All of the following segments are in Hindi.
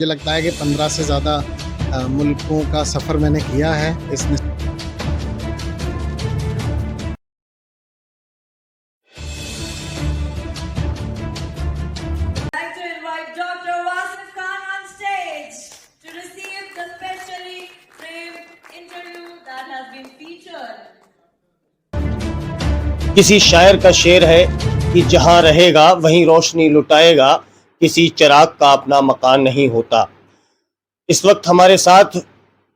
मुझे लगता है कि 15 से ज़्यादा मुल्कों का सफ़र मैंने किया है इसमें। I'd like to invite Dr. Wasif Khan on stage to receive the specially framed interview that has been featured. किसी शायर का शेर है कि जहां रहेगा वहीं रोशनी लुटाएगा, किसी चिराग का अपना मकान नहीं होता। इस वक्त हमारे साथ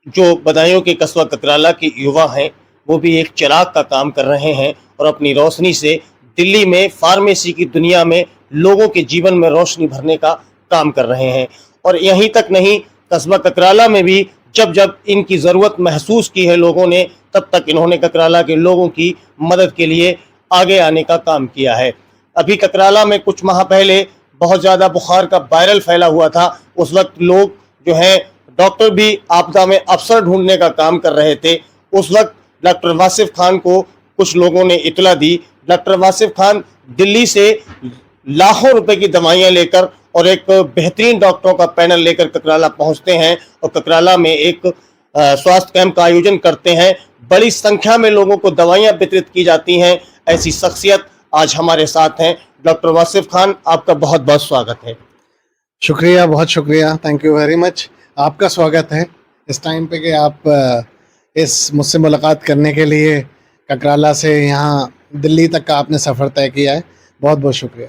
जो बदायूं के कस्बा ककराला के युवा हैं वो भी एक चिराग का काम कर रहे हैं और अपनी रोशनी से दिल्ली में फार्मेसी की दुनिया में लोगों के जीवन में रोशनी भरने का काम कर रहे हैं। और यहीं तक नहीं, कस्बा ककराला में भी जब जब इनकी ज़रूरत महसूस की है लोगों ने, तब तक इन्होंने ककराला के लोगों की मदद के लिए आगे आने का काम किया है। अभी ककराला में कुछ माह पहले बहुत ज़्यादा बुखार का वायरल फैला हुआ था। उस वक्त लोग जो हैं, डॉक्टर भी आपदा में अफसर ढूंढने का काम कर रहे थे। उस वक्त डॉक्टर वासिफ खान को कुछ लोगों ने इतला दी। डॉक्टर वासिफ खान दिल्ली से लाखों रुपए की दवाइयां लेकर और एक बेहतरीन डॉक्टरों का पैनल लेकर ककराला पहुंचते हैं और ककराला में एक स्वास्थ्य कैंप का आयोजन करते हैं। बड़ी संख्या में लोगों को दवाइयां वितरित की जाती हैं। ऐसी शख्सियत आज हमारे साथ हैं। डॉक्टर वासिफ खान, आपका बहुत बहुत स्वागत है। शुक्रिया, बहुत शुक्रिया, थैंक यू वेरी मच। आपका स्वागत है इस टाइम पे कि आप इस मुझसे मुलाकात करने के लिए ककराला से यहाँ दिल्ली तक का आपने सफ़र तय किया है। बहुत बहुत शुक्रिया।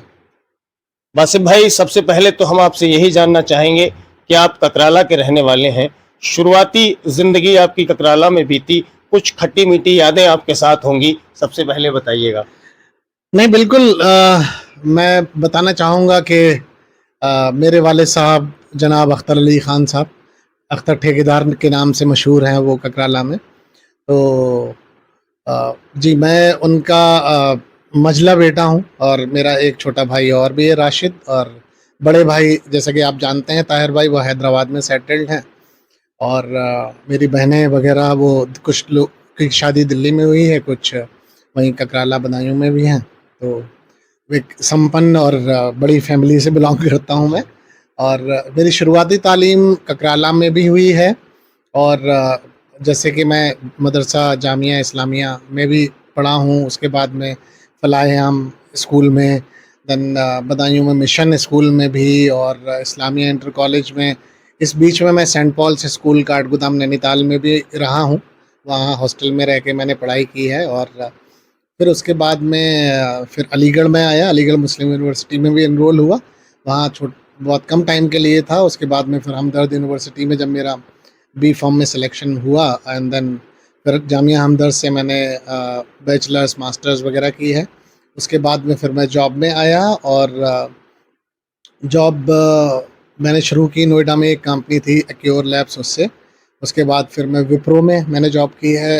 वासिफ भाई, सबसे पहले तो हम आपसे यही जानना चाहेंगे कि आप ककराला के रहने वाले हैं। शुरुआती ज़िंदगी आपकी ककराला में बीती, कुछ खट्टी मीठी यादें आपके साथ होंगी, सबसे पहले बताइएगा। नहीं, बिल्कुल, मैं बताना चाहूँगा कि मेरे वालिद साहब जनाब अख्तर अली ख़ान साहब, अख्तर ठेकेदार के नाम से मशहूर हैं वो ककराला में। तो जी, मैं उनका मझला बेटा हूँ और मेरा एक छोटा भाई और भी है, राशिद, और बड़े भाई जैसा कि आप जानते हैं ताहिर भाई, वो हैदराबाद में सेटल्ड हैं। और मेरी बहनें वगैरह वो कुछ लोग की शादी दिल्ली में हुई है, कुछ वहीं ककराला बदायूं में भी हैं। तो एक संपन्न और बड़ी फैमिली से बिलोंग करता हूं मैं। और मेरी शुरुआती तालीम ककराला में भी हुई है और जैसे कि मैं मदरसा जामिया इस्लामिया में भी पढ़ा हूं, उसके बाद में फलाह-ए-आम स्कूल में, देन बदायूं में मिशन स्कूल में भी, और इस्लामिया इंटर कॉलेज में। इस बीच में मैं Saint Paul's school Kathgodam Nainital में भी रहा हूँ, वहाँ हॉस्टल में रह के मैंने पढ़ाई की है। और फिर उसके बाद में फिर अलीगढ़ में आया, अलीगढ़ मुस्लिम यूनिवर्सिटी में भी एनरोल हुआ, वहाँ बहुत कम टाइम के लिए था। उसके बाद में फिर हमदर्द यूनिवर्सिटी में जब मेरा बी फॉर्म में सिलेक्शन हुआ, एंड देन फिर जामिया हमदर्द से मैंने बैचलर्स मास्टर्स वगैरह की है। उसके बाद में फिर मैं जॉब में आया और जॉब मैंने शुरू की नोएडा में, एक कंपनी थी एक्योर लैब्स, उससे। उसके बाद फिर मैं विप्रो में मैंने जॉब की है।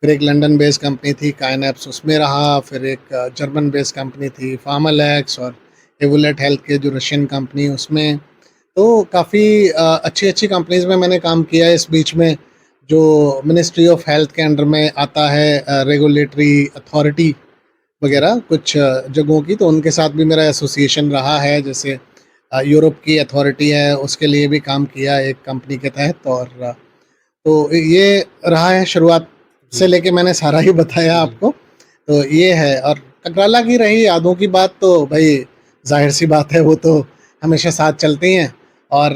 फिर एक लंदन बेस्ड कंपनी थी काइनेप्स, उसमें रहा। फिर एक जर्मन बेस्ड कंपनी थी फार्मालैक्स, और एवोलेट हेल्थ के जो रशियन कंपनी, उसमें। तो काफ़ी अच्छी अच्छी कंपनीज़ में मैंने काम किया है। इस बीच में जो मिनिस्ट्री ऑफ हेल्थ के अंडर में आता है रेगुलेटरी अथॉरिटी वगैरह कुछ जगहों की, तो उनके साथ भी मेरा एसोसिएशन रहा है। जैसे यूरोप की अथॉरिटी है, उसके लिए भी काम किया एक कंपनी के तहत। और तो ये रहा है शुरुआत से लेके, मैंने सारा ही बताया आपको। तो ये है। और ककराला की रही यादों की बात तो भाई जाहिर सी बात है, वो तो हमेशा साथ चलती हैं। और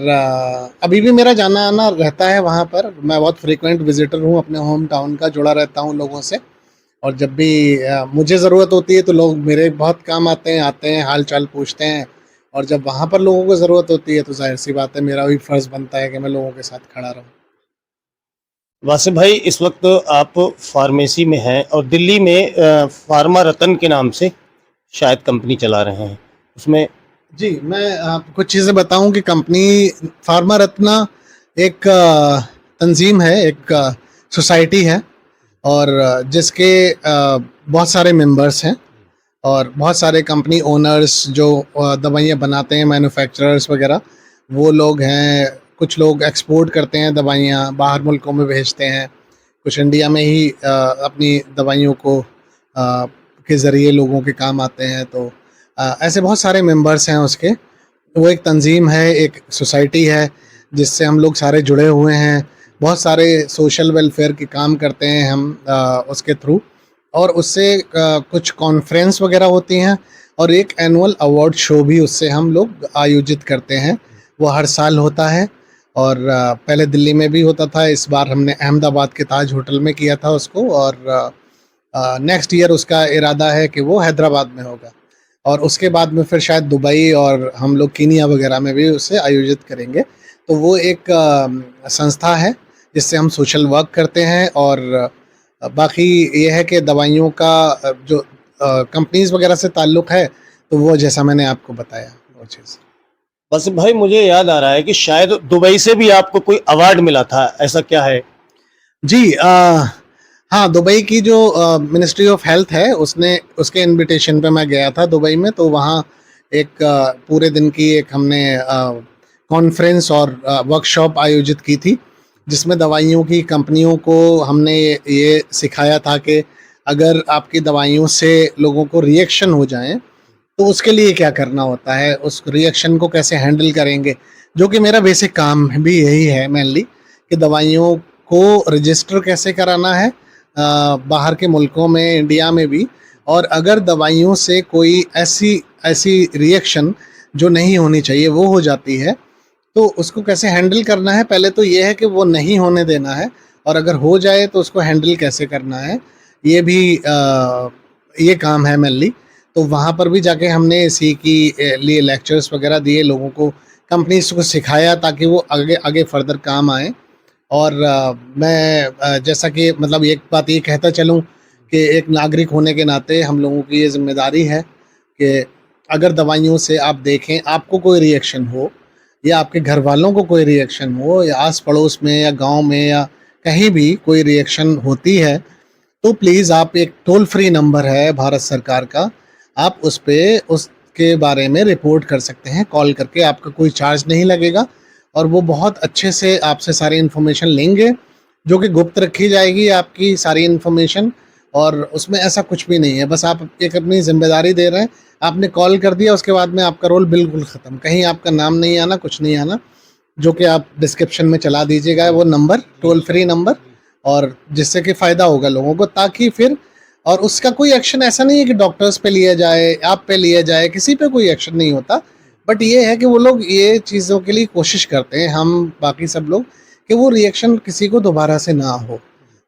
अभी भी मेरा जाना आना रहता है वहाँ पर। मैं बहुत फ्रीक्वेंट विजिटर हूँ अपने होम टाउन का, जुड़ा रहता हूँ लोगों से। और जब भी मुझे ज़रूरत होती है तो लोग मेरे बहुत काम आते हैं, हाल चाल पूछते हैं। और जब वहाँ पर लोगों को ज़रूरत होती है तो जाहिर सी बात है, मेरा भी फ़र्ज़ बनता है कि मैं लोगों के साथ खड़ा रहूँ। वासिफ भाई, इस वक्त आप फार्मेसी में हैं और दिल्ली में फार्मा रतन के नाम से शायद कंपनी चला रहे हैं, उसमें। जी, मैं आपको कुछ चीज़ें बताऊं कि कंपनी फार्मा रत्ना एक तंजीम है, एक सोसाइटी है, और जिसके बहुत सारे मेंबर्स हैं और बहुत सारे कंपनी ओनर्स जो दवाइयाँ बनाते हैं, मैन्युफैक्चरर्स वगैरह, वो लोग हैं। कुछ लोग एक्सपोर्ट करते हैं दवाइयाँ, बाहर मुल्कों में भेजते हैं। कुछ इंडिया में ही अपनी दवाइयों को के ज़रिए लोगों के काम आते हैं। तो ऐसे बहुत सारे मेंबर्स हैं उसके। वो एक तंजीम है, एक सोसाइटी है जिससे हम लोग सारे जुड़े हुए हैं। बहुत सारे सोशल वेलफेयर के काम करते हैं हम उसके थ्रू, और उससे कुछ कॉन्फ्रेंस वगैरह होती हैं और एक एनुअल अवार्ड शो भी उससे हम लोग आयोजित करते हैं। वो हर साल होता है, और पहले दिल्ली में भी होता था। इस बार हमने अहमदाबाद के ताज होटल में किया था उसको, और नेक्स्ट ईयर उसका इरादा है कि वो हैदराबाद में होगा, और उसके बाद में फिर शायद दुबई और हम लोग कीनिया वगैरह में भी उसे आयोजित करेंगे। तो वो एक संस्था है जिससे हम सोशल वर्क करते हैं, और बाकी ये है कि दवाइयों का जो कंपनीज वगैरह से ताल्लुक़ है, तो वो जैसा मैंने आपको बताया वो चीज़। बस भाई मुझे याद आ रहा है कि शायद दुबई से भी आपको कोई अवार्ड मिला था, ऐसा क्या है? जी हाँ, दुबई की जो मिनिस्ट्री ऑफ हेल्थ है उसने, उसके इनविटेशन पे मैं गया था दुबई में। तो वहाँ एक पूरे दिन की एक हमने कॉन्फ्रेंस और वर्कशॉप आयोजित की थी, जिसमें दवाइयों की कंपनियों को हमने ये सिखाया था कि अगर आपकी दवाइयों से लोगों को रिएक्शन हो जाए तो उसके लिए क्या करना होता है, उस रिएक्शन को कैसे हैंडल करेंगे। जो कि मेरा बेसिक काम भी यही है मेनली, कि दवाइयों को रजिस्टर कैसे कराना है बाहर के मुल्कों में, इंडिया में भी। और अगर दवाइयों से कोई ऐसी ऐसी रिएक्शन जो नहीं होनी चाहिए वो हो जाती है, तो उसको कैसे हैंडल करना है। पहले तो ये है कि वो नहीं होने देना है, और अगर हो जाए तो उसको हैंडल कैसे करना है, ये भी ये काम है मेनली। तो वहाँ पर भी जाके हमने इसी की लिए लेक्चर्स वगैरह दिए लोगों को, कंपनीज को सिखाया, ताकि वो आगे आगे फर्दर काम आए। और मैं जैसा कि मतलब एक बात ये कहता चलूँ कि एक नागरिक होने के नाते हम लोगों की ये जिम्मेदारी है कि अगर दवाइयों से आप देखें आपको कोई रिएक्शन हो, या आपके घर वालों को कोई रिएक्शन हो, या आस पड़ोस में या गांव में या कहीं भी कोई रिएक्शन होती है, तो प्लीज़ आप, एक टोल फ्री नंबर है भारत सरकार का, आप उस पे उसके बारे में रिपोर्ट कर सकते हैं कॉल करके। आपका कोई चार्ज नहीं लगेगा, और वो बहुत अच्छे से आपसे सारी इन्फॉर्मेशन लेंगे, जो कि गुप्त रखी जाएगी आपकी सारी इन्फॉर्मेशन। और उसमें ऐसा कुछ भी नहीं है, बस आप एक अपनी ज़िम्मेदारी दे रहे हैं। आपने कॉल कर दिया, उसके बाद में आपका रोल बिल्कुल ख़त्म, कहीं आपका नाम नहीं आना, कुछ नहीं आना। जो कि आप डिस्क्रिप्शन में चला दीजिएगा वो नंबर, टोल फ्री नंबर, और जिससे कि फ़ायदा होगा लोगों को, ताकि फिर, और उसका कोई एक्शन ऐसा नहीं है कि डॉक्टर्स पे लिया जाए, आप पे लिया जाए, किसी पे कोई एक्शन नहीं होता। बट ये है कि वो लोग ये चीज़ों के लिए कोशिश करते हैं, हम बाकी सब लोग, कि वो रिएक्शन किसी को दोबारा से ना हो।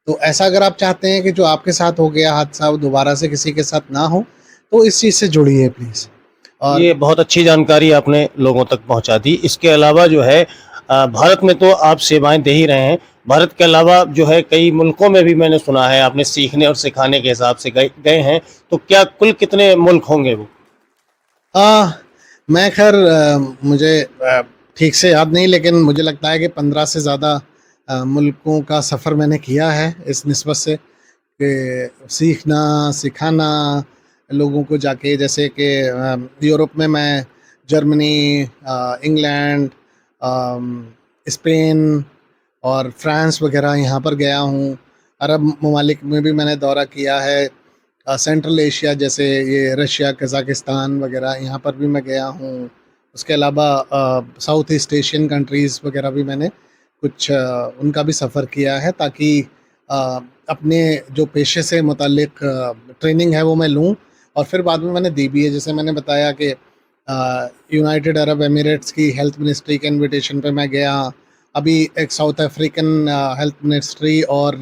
तो ऐसा अगर आप चाहते हैं कि जो आपके साथ हो गया हादसा वो दोबारा से किसी के साथ ना हो, तो इस चीज़ से जुड़िए प्लीज़। और ये बहुत अच्छी जानकारी आपने लोगों तक पहुंचा दी। इसके अलावा जो है भारत में तो आप सेवाएं दे ही रहे हैं, भारत के अलावा जो है कई मुल्कों में भी मैंने सुना है आपने सीखने और सिखाने के हिसाब से गए गए हैं, तो क्या कुल कितने मुल्क होंगे वो? आ, मैं खैर मुझे ठीक से याद नहीं, लेकिन मुझे लगता है कि 15 से ज़्यादा मुल्कों का सफ़र मैंने किया है, इस निस्बत से कि सीखना सिखाना लोगों को जाके, जैसे कि यूरोप में मैं जर्मनी, इंग्लैंड, स्पेन और फ्रांस वगैरह यहाँ पर गया हूँ। अरब ममालिक में भी मैंने दौरा किया है। सेंट्रल एशिया जैसे ये रशिया, कज़ाकिस्तान वगैरह, यहाँ पर भी मैं गया हूँ। उसके अलावा साउथ ईस्ट एशियन कंट्रीज़ वगैरह भी मैंने कुछ उनका भी सफ़र किया है, ताकि अपने जो पेशे से मुतालिक ट्रेनिंग है वो मैं लूँ, और फिर बाद में मैंने दी भी है। जैसे मैंने बताया कि यूनाइटेड अरब एमिरेट्स की हेल्थ मिनिस्ट्री के इनविटेशन पे मैं गया। अभी एक साउथ अफ्रीकन हेल्थ मिनिस्ट्री और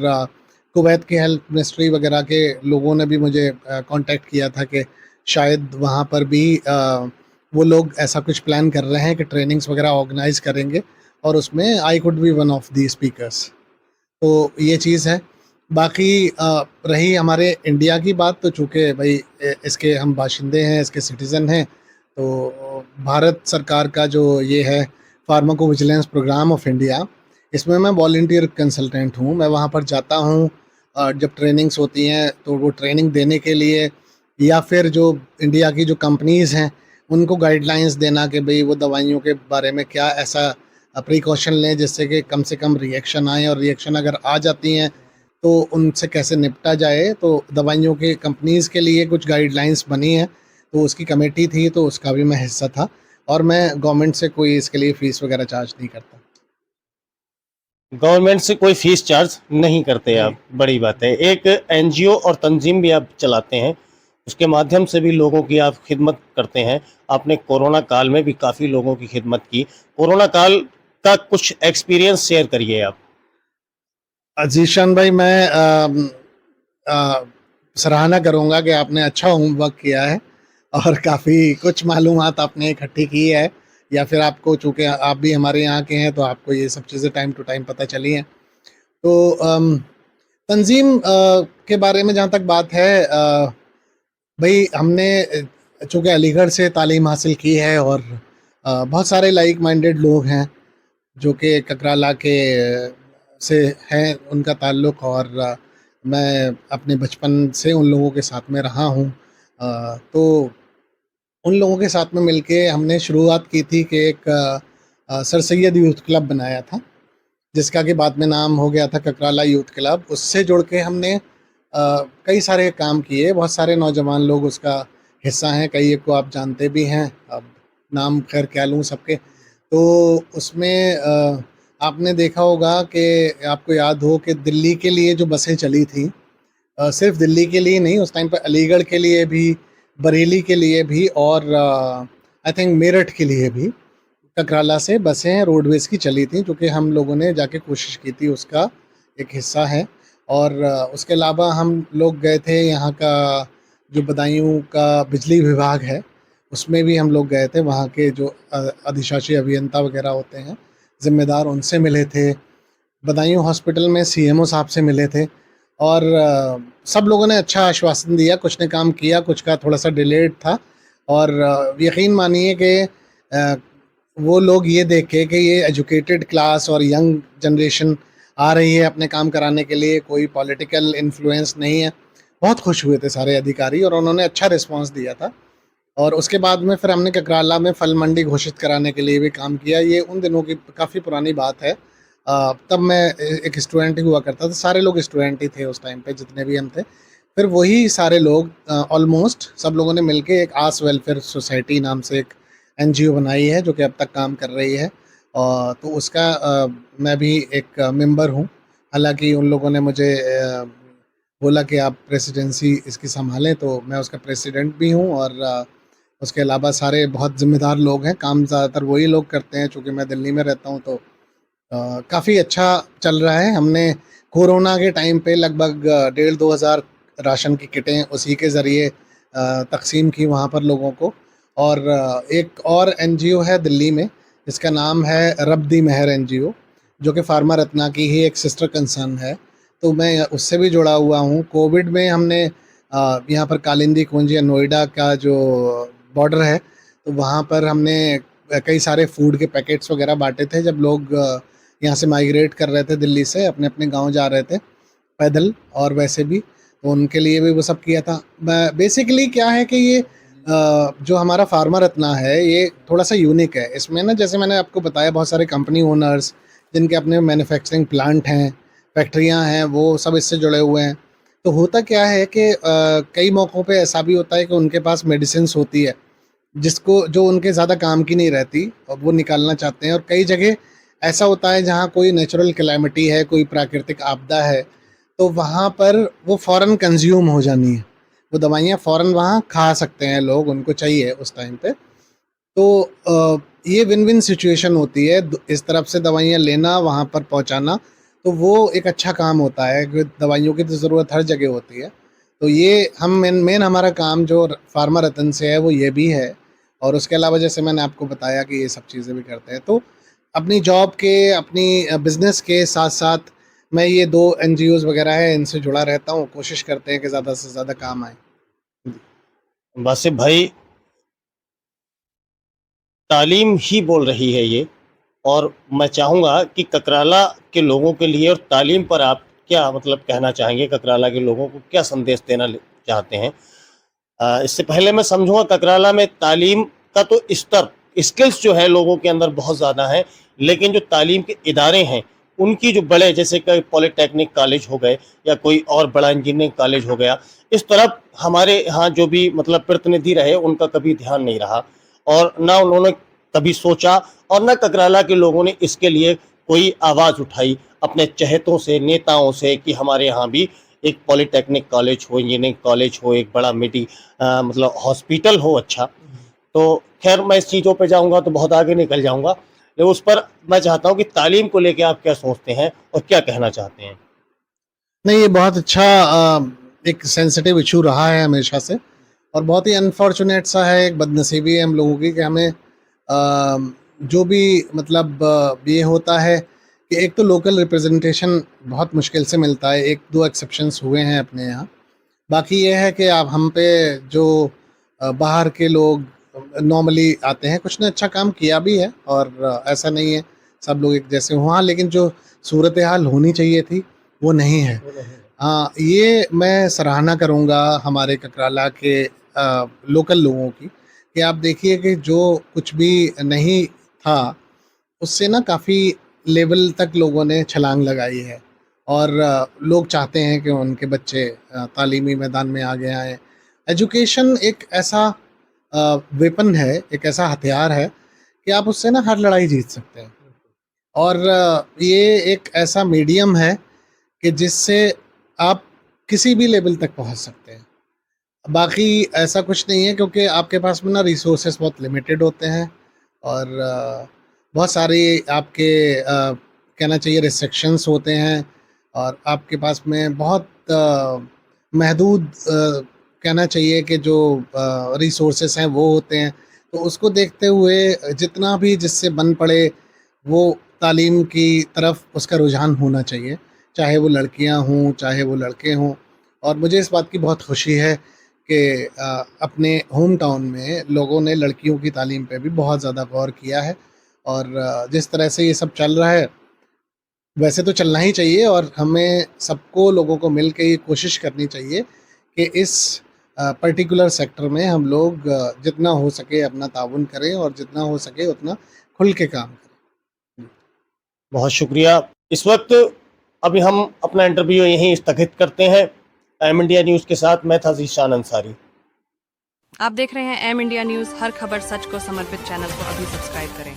कुवैत की हेल्थ मिनिस्ट्री वगैरह के लोगों ने भी मुझे कांटेक्ट किया था कि शायद वहाँ पर भी वो लोग ऐसा कुछ प्लान कर रहे हैं कि ट्रेनिंग्स वगैरह ऑर्गेनाइज करेंगे, और उसमें I could be one of the speakers. तो ये चीज़ है। बाकी रही हमारे इंडिया की बात, तो चूँकि भाई इसके हम बाशिंदे हैं, इसके सिटीज़न हैं, तो भारत सरकार का जो ये है फार्माकोविजिलेंस प्रोग्राम ऑफ इंडिया, इसमें मैं वॉलंटियर कंसल्टेंट हूँ। मैं वहाँ पर जाता हूँ जब ट्रेनिंग्स होती हैं, तो वो ट्रेनिंग देने के लिए, या फिर जो इंडिया की जो कंपनीज़ हैं उनको गाइडलाइंस देना कि भाई वो दवाइयों के बारे में क्या ऐसा प्रिकॉशन लें जिससे कि कम से कम रिएक्शन आए, और रिएक्शन अगर आ जाती हैं तो उनसे कैसे निपटा जाए। तो दवाइयों के कंपनीज़ के लिए कुछ गाइडलाइंस बनी हैं, तो उसकी कमेटी थी, तो उसका भी मैं हिस्सा था। और मैं गवर्नमेंट से कोई इसके लिए फ़ीस वगैरह चार्ज नहीं करता। गवर्नमेंट से कोई फीस चार्ज नहीं करते आप, बड़ी बात है। एक एनजीओ और तंजीम भी आप चलाते हैं, उसके माध्यम से भी लोगों की आप खिदमत करते हैं। आपने कोरोना काल में भी काफ़ी लोगों की खिदमत की। कोरोना काल का कुछ एक्सपीरियंस शेयर करिए आप। जीशान भाई, मैं सराहना करूँगा कि आपने अच्छा होमवर्क किया है और काफ़ी कुछ मालूमात आपने इकट्ठी की है, या फिर आपको, चूँकि आप भी हमारे यहाँ के हैं, तो आपको ये सब चीज़ें टाइम टू टाइम पता चली हैं। तो तंज़ीम के बारे में जहाँ तक बात है, भई हमने चूँकि अलीगढ़ से तालीम हासिल की है, और बहुत सारे लाइक माइंडेड लोग हैं जो कि ककराला के से हैं उनका ताल्लुक़, और मैं अपने बचपन से उन लोगों के साथ में रहा हूँ। तो उन लोगों के साथ में मिलके हमने शुरुआत की थी कि एक सर सैयद यूथ क्लब बनाया था, जिसका कि बाद में नाम हो गया था ककराला यूथ क्लब। उससे जुड़ के हमने कई सारे काम किए, बहुत सारे नौजवान लोग उसका हिस्सा हैं, कई एक को आप जानते भी हैं, अब नाम खैर क्या लूँ सबके। तो उसमें आपने देखा होगा कि आपको याद हो कि दिल्ली के लिए जो बसें चली थीं, सिर्फ दिल्ली के लिए नहीं, उस टाइम पे अलीगढ़ के लिए भी, बरेली के लिए भी, और आई थिंक मेरठ के लिए भी ककराला से बसें रोडवेज़ की चली थी, जो कि हम लोगों ने जाके कोशिश की थी, उसका एक हिस्सा है। और उसके अलावा हम लोग गए थे यहाँ का जो बदायूं का बिजली विभाग है, उसमें भी हम लोग गए थे। वहाँ के जो अधिशासी अभियंता वगैरह होते हैं, ज़िम्मेदार, उनसे मिले थे। बदायूं हॉस्पिटल में सीएमओ साहब से मिले थे, और सब लोगों ने अच्छा आश्वासन दिया। कुछ ने काम किया, कुछ का थोड़ा-सा डिलेड था, और यकीन मानिए कि वो लोग ये देख के ये एजुकेटेड क्लास और यंग जनरेशन आ रही है अपने काम कराने के लिए, कोई पॉलिटिकल इन्फ्लुएंस नहीं है, बहुत खुश हुए थे सारे अधिकारी, और उन्होंने अच्छा रिस्पॉन्स दिया था। और उसके बाद में फिर हमने ककराला में फल मंडी घोषित कराने के लिए भी काम किया। ये उन दिनों की काफ़ी पुरानी बात है। तब मैं एक स्टूडेंट ही हुआ करता था, सारे लोग स्टूडेंट ही थे उस टाइम पे, जितने भी हम थे। फिर वही सारे लोग, ऑलमोस्ट सब लोगों ने मिलके एक आस वेलफेयर सोसाइटी नाम से एक एनजीओ बनाई है, जो कि अब तक काम कर रही है। तो उसका मैं भी एक मेंबर हूँ। हालांकि उन लोगों ने मुझे बोला कि आप प्रेसिडेंसी इसकी संभालें, तो मैं उसका प्रेसिडेंट भी हूँ, और उसके अलावा सारे बहुत ज़िम्मेदार लोग हैं। काम ज़्यादातर वही लोग करते हैं, चूँकि मैं दिल्ली में रहता हूँ, तो काफ़ी अच्छा चल रहा है। हमने कोरोना के टाइम पे लगभग 1,500-2 हज़ार राशन की किटें उसी के ज़रिए तक़सीम की वहाँ पर लोगों को। और एक और एनजीओ है दिल्ली में, जिसका नाम है रब दी मेहर एनजीओ, जो कि फार्मा रत्ना की ही एक सिस्टर कंसर्न है, तो मैं उससे भी जुड़ा हुआ हूँ। कोविड में हमने यहाँ पर कालिंदी कुंज या नोएडा का जो बॉर्डर है, तो वहाँ पर हमने कई सारे फूड के पैकेट्स वगैरह बाँटे थे, जब लोग यहाँ से माइग्रेट कर रहे थे दिल्ली से, अपने-अपने गाँव जा रहे थे पैदल और वैसे भी, तो उनके लिए भी वो सब किया था। बेसिकली क्या है कि ये जो हमारा फार्मा रत्ना है, ये थोड़ा-सा यूनिक है। इसमें ना, जैसे मैंने आपको बताया, बहुत सारे कंपनी ओनर्स जिनके अपने मैन्युफैक्चरिंग प्लांट हैं, फैक्ट्रियाँ हैं, वो सब इससे जुड़े हुए हैं। तो होता क्या है कि कई मौक़ों पे ऐसा भी होता है कि उनके पास मेडिसिन्स होती है, जिसको जो उनके ज़्यादा काम की नहीं रहती, और वो निकालना चाहते हैं। और कई जगह ऐसा होता है जहाँ कोई नेचुरल कैलेमिटी है, कोई प्राकृतिक आपदा है, तो वहाँ पर वो फ़ौरन कंज़्यूम हो जानी है। वो दवाइयाँ फ़ौरन वहाँ खा सकते हैं लोग, उनको चाहिए उस टाइम पे। तो ये विन-विन सिचुएशन होती है, इस तरफ से दवाइयाँ लेना, वहाँ पर पहुँचाना, तो वो एक अच्छा काम होता है, क्योंकि दवाइयों की तो ज़रूरत हर जगह होती है। तो ये हम मेन हमारा काम जो फार्मा रत्न से है, वो ये भी है। और उसके अलावा जैसे मैंने आपको बताया कि ये सब चीज़ें भी करते हैं। तो अपनी जॉब के, अपनी बिज़नेस के साथ-साथ मैं ये 2 एनजीओज़ वगैरह हैं, इनसे जुड़ा रहता हूँ। कोशिश करते हैं कि ज़्यादा से ज़्यादा काम आए। वासिफ भाई, तालीम ही बोल रही है ये, और मैं चाहूँगा कि ककराला के लोगों के लिए और तालीम पर आप क्या मतलब कहना चाहेंगे? ककराला के लोगों को क्या संदेश देना चाहते हैं? इससे पहले मैं समझूंगा, ककराला में तालीम का तो स्तर, स्किल्स जो है लोगों के अंदर बहुत ज़्यादा है, लेकिन जो तालीम के इदारे हैं, उनकी जो बड़े, जैसे कि पॉलिटेक्निक कॉलेज हो गए या कोई और बड़ा इंजीनियरिंग कॉलेज हो गया, इस तरफ हमारे यहाँ जो भी मतलब प्रतिनिधि रहे, उनका कभी ध्यान नहीं रहा, और ना उन्होंने कभी सोचा और न ककराला के लोगों ने इसके लिए कोई आवाज़ उठाई अपने चहेतों से, नेताओं से कि हमारे यहाँ भी एक पॉलिटेक्निक कॉलेज हो, इंजीनियरिंग कॉलेज हो, एक बड़ा मतलब हॉस्पिटल हो अच्छा। तो खैर मैं इस चीज़ों पे जाऊंगा तो बहुत आगे निकल जाऊंगा, लेकिन उस पर मैं चाहता हूं कि तालीम को लेके आप क्या सोचते हैं और क्या कहना चाहते हैं। नहीं, ये बहुत अच्छा एक सेंसिटिव इशू रहा है हमेशा से, और बहुत ही अनफॉर्चुनेट सा है, एक बदनसीबी है हम लोगों की कि हमें जो भी मतलब ये होता है कि एक तो लोकल रिप्रेजेंटेशन बहुत मुश्किल से मिलता है, एक दो एक्सेप्शंस हुए हैं अपने यहाँ। बाकी ये है कि आप हम पे जो बाहर के लोग नॉर्मली आते हैं, कुछ ने अच्छा काम किया भी है, और ऐसा नहीं है सब लोग एक जैसे हुआ, लेकिन जो सूरत हाल होनी चाहिए थी वो नहीं है। हाँ, ये मैं सराहना करूँगा हमारे ककराला के लोकल लोगों की, कि आप देखिए कि जो कुछ भी नहीं था उससे ना काफ़ी लेवल तक लोगों ने छलांग लगाई है, और लोग चाहते हैं कि उनके बच्चे तालीमी मैदान में आगे आएँ। एजुकेशन एक ऐसा वेपन है, एक ऐसा हथियार है कि आप उससे ना हर लड़ाई जीत सकते हैं, और ये एक ऐसा मीडियम है कि जिससे आप किसी भी लेवल तक पहुंच सकते हैं। बाकी ऐसा कुछ नहीं है, क्योंकि आपके पास में ना रिसोर्सेस बहुत लिमिटेड होते हैं, और बहुत सारी आपके कहना चाहिए रिस्ट्रिक्शंस होते हैं, और आपके पास में बहुत महदूद कहना चाहिए कि जो रिसोर्सेस हैं वो होते हैं। तो उसको देखते हुए जितना भी जिससे बन पड़े वो तालीम की तरफ उसका रुझान होना चाहिए, चाहे वो लड़कियां हों चाहे वो लड़के हों। और मुझे इस बात की बहुत खुशी है कि अपने होम टाउन में लोगों ने लड़कियों की तालीम पे भी बहुत ज़्यादा गौर किया है, और जिस तरह से ये सब चल रहा है वैसे तो चलना ही चाहिए, और हमें सबको लोगों को मिल के ये कोशिश करनी चाहिए कि इस पर्टिकुलर सेक्टर में हम लोग जितना हो सके अपना ताउन करें, और जितना हो सके उतना खुल के काम करें। बहुत शुक्रिया। इस वक्त अभी हम अपना इंटरव्यू यहीं स्थगित करते हैं। एम इंडिया न्यूज़ के साथ मैं था ज़ीशान अंसारी। आप देख रहे हैं एम इंडिया न्यूज़, हर खबर सच को समर्पित चैनल को अभी सब्सक्राइब करें।